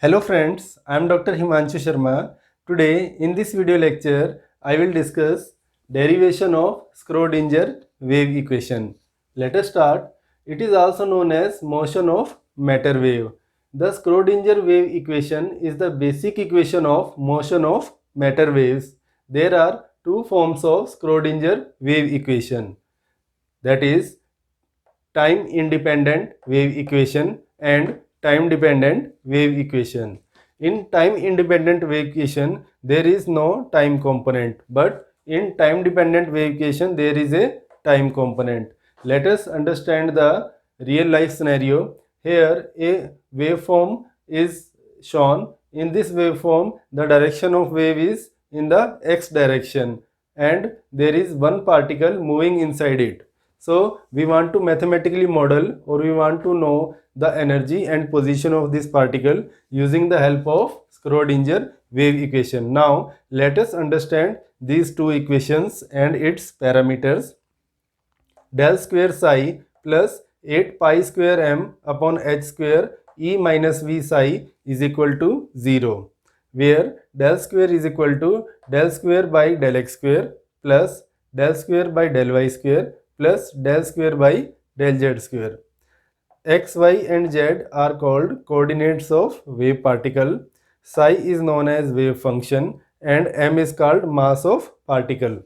Hello friends, I am Dr. Himanshu Sharma. Today in this video lecture, I will discuss derivation of Schrodinger wave equation. Let us start. It is also known as motion of matter wave. The Schrodinger wave equation is the basic equation of motion of matter waves. There are two forms of Schrodinger wave equation, that is time independent wave equation and time dependent wave equation. In time independent wave equation there is no time component, but in time dependent wave equation there is a time component. Let us understand the real life scenario. Here a waveform is shown. In this waveform the direction of wave is in the x direction and there is one particle moving inside it. So we want to mathematically model, or we want to know the energy and position of this particle using the help of Schrodinger wave equation. Now let us understand these two equations and its parameters. Del square psi plus 8 pi square m upon h square e minus v psi is equal to 0, where del square is equal to del square by del x square plus del square by del y square plus del square by del z square. X, y and z are called coordinates of wave particle. Psi is known as wave function and m is called mass of particle.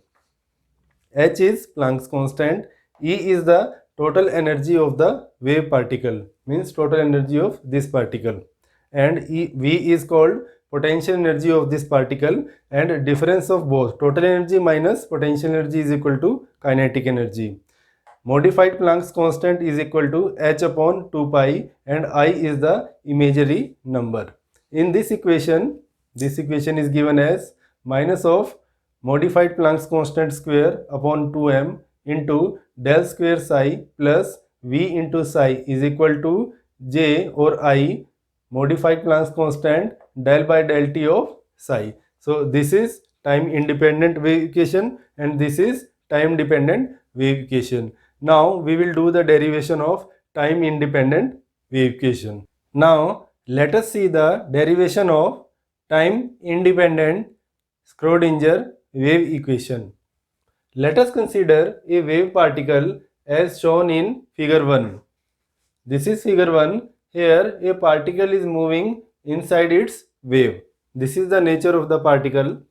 H is Planck's constant. E is the total energy of the wave particle, means total energy of this particle. And V is called potential energy of this particle, and difference of both total energy minus potential energy is equal to kinetic energy. Modified Planck's constant is equal to h upon 2 pi and I is the imaginary number. In this equation is given as minus of modified Planck's constant square upon 2m into del square psi plus v into psi is equal to j or I modified Planck's constant del by del t of psi. So this is time independent wave equation and this is time dependent wave equation. Now we will do the derivation of time independent wave equation. Now let us see the derivation of time independent Schrodinger wave equation. Let us consider a wave particle as shown in figure 1. This is figure 1. Here a particle is moving inside its wave. This is the nature of the particle.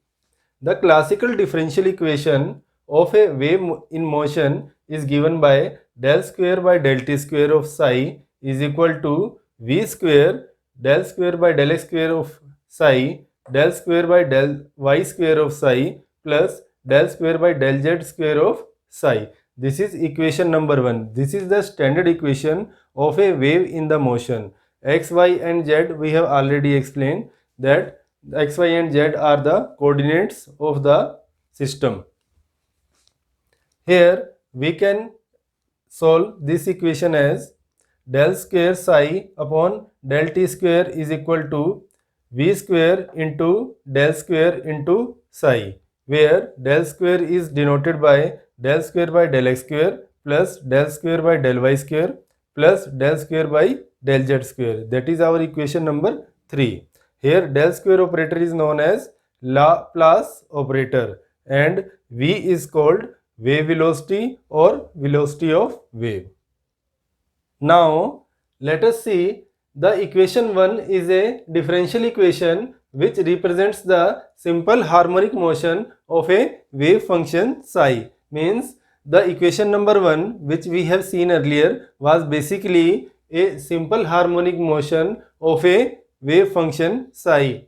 The classical differential equation of a wave in motion is given by del square by del t square of psi is equal to v square del square by del x square of psi del square by del y square of psi plus del square by del z square of psi. This is equation number 1. This is the standard equation of a wave in the motion. X, y and z we have already explained that x, y and z are the coordinates of the system. Here we can solve this equation as del square psi upon del t square is equal to v square into del square into psi, where del square is denoted by del square by del x square plus del square by del y square plus del square by del z square. That is our equation number 3. Here del square operator is known as Laplace operator and v is called wave velocity or velocity of wave. Now let us see the equation 1 is a differential equation which represents the simple harmonic motion of a wave function psi. Means the equation number 1 which we have seen earlier was basically a simple harmonic motion of a wave function psi.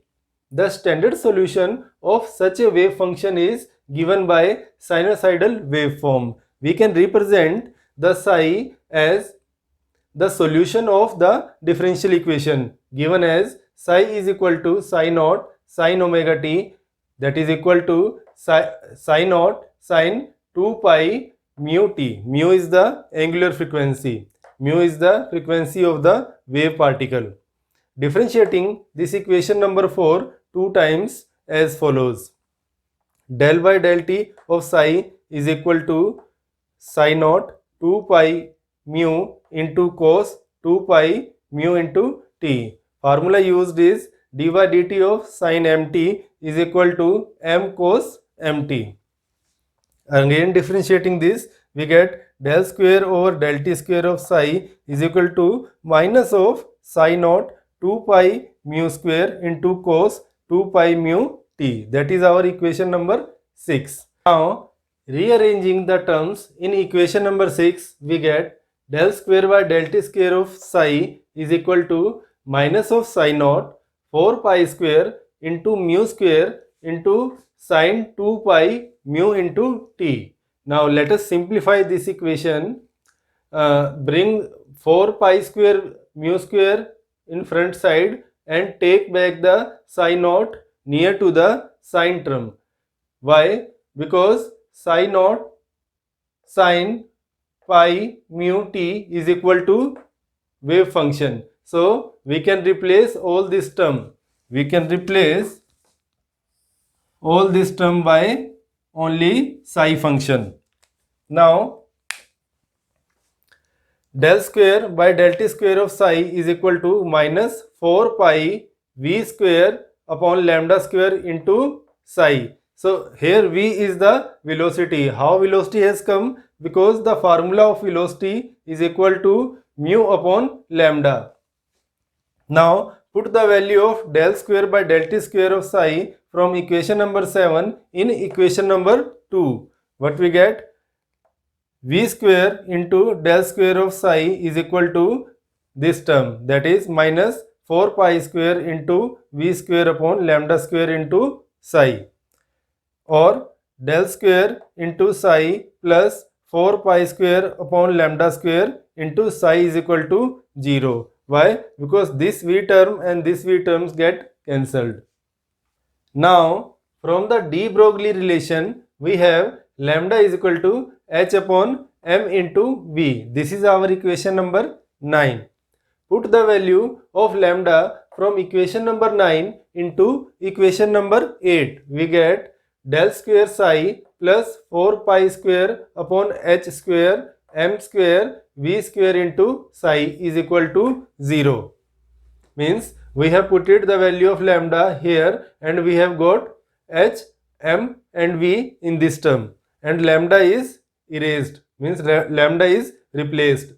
The standard solution of such a wave function is given by sinusoidal waveform. We can represent the psi as the solution of the differential equation given as psi is equal to psi naught sin omega t, that is equal to psi naught sin 2 pi mu t. Mu is the angular frequency. Mu is the frequency of the wave particle. Differentiating this equation number 4 2 times as follows. Del by del t of psi is equal to psi naught 2 pi mu into cos 2 pi mu into t. Formula used is dy dt of sin mt is equal to m cos mt. Again differentiating this, we get del square over del t square of psi is equal to minus of psi naught 2 pi mu square into cos 2 pi mu t. That is our equation number 6. Now rearranging the terms in equation number 6, we get del square by del t square of psi is equal to minus of psi naught 4 pi square into mu square into sin 2 pi mu into t. Now let us simplify this equation. Bring 4 pi square mu square in front side and take back the psi naught near to the sin term. Why? Because psi naught sin pi mu t is equal to wave function. So we can replace all this term. We can replace all this term by only psi function. Now del square by del t square of psi is equal to minus 4 pi v square upon lambda square into psi. So here v is the velocity. How velocity has come? Because the formula of velocity is equal to mu upon lambda. Now put the value of del square by del t square of psi from equation number 7 in equation number 2. What we get? V square into del square of psi is equal to this term, that is minus 4 pi square into v square upon lambda square into psi, or del square into psi plus 4 pi square upon lambda square into psi is equal to 0. Why? Because this v term and this v terms get cancelled. Now from the de Broglie relation we have lambda is equal to h upon m into v. This is our equation number 9. Put the value of lambda from equation number 9 into equation number 8. We get del square psi plus 4 pi square upon h square m square v square into psi is equal to 0. Means we have put it the value of lambda here and we have got h, m and v in this term, and lambda is erased, means lambda is replaced.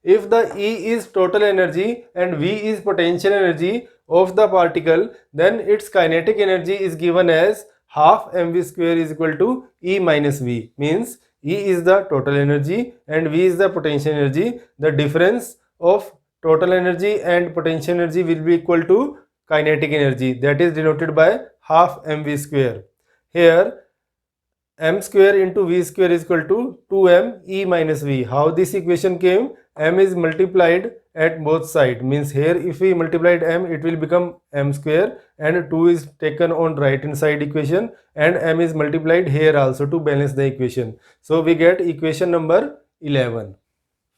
If the E is total energy and V is potential energy of the particle, then its kinetic energy is given as half mv square is equal to E minus V. Means E is the total energy and V is the potential energy. The difference of total energy and potential energy will be equal to kinetic energy, that is denoted by half mv square. Here m square into v square is equal to 2m E minus V. How this equation came? M is multiplied at both sides, means here if we multiplied m it will become m square, and 2 is taken on right hand side equation and m is multiplied here also to balance the equation. So we get equation number 11.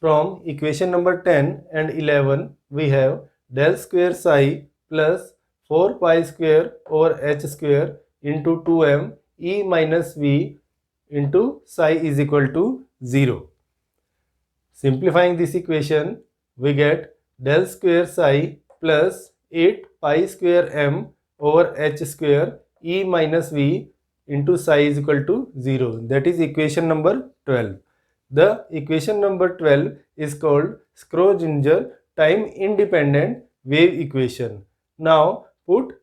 From equation number 10 and 11 we have del square psi plus 4 pi square over h square into 2m E minus V into psi is equal to 0. Simplifying this equation, we get del square psi plus 8 pi square m over h square E minus V into psi is equal to 0. That is equation number 12. The equation number 12 is called Schrödinger time independent wave equation. Now put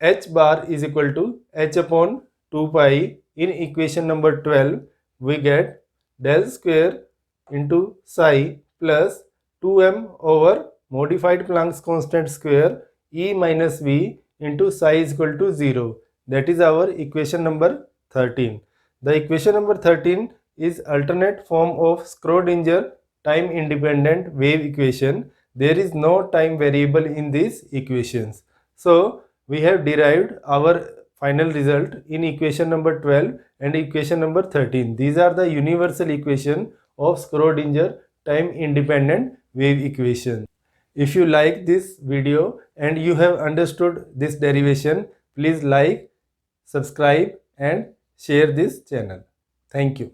h bar is equal to h upon 2 pi in equation number 12. We get del square into psi plus 2m over modified Planck's constant square E minus V into psi is equal to 0. That is our equation number 13. The equation number 13 is alternate form of Schrödinger time independent wave equation. There is no time variable in these equations. So we have derived our final result in equation number 12 and equation number 13. These are the universal equation of Schrödinger time independent wave equation. If you like this video and you have understood this derivation, please like, subscribe and share this channel. Thank you.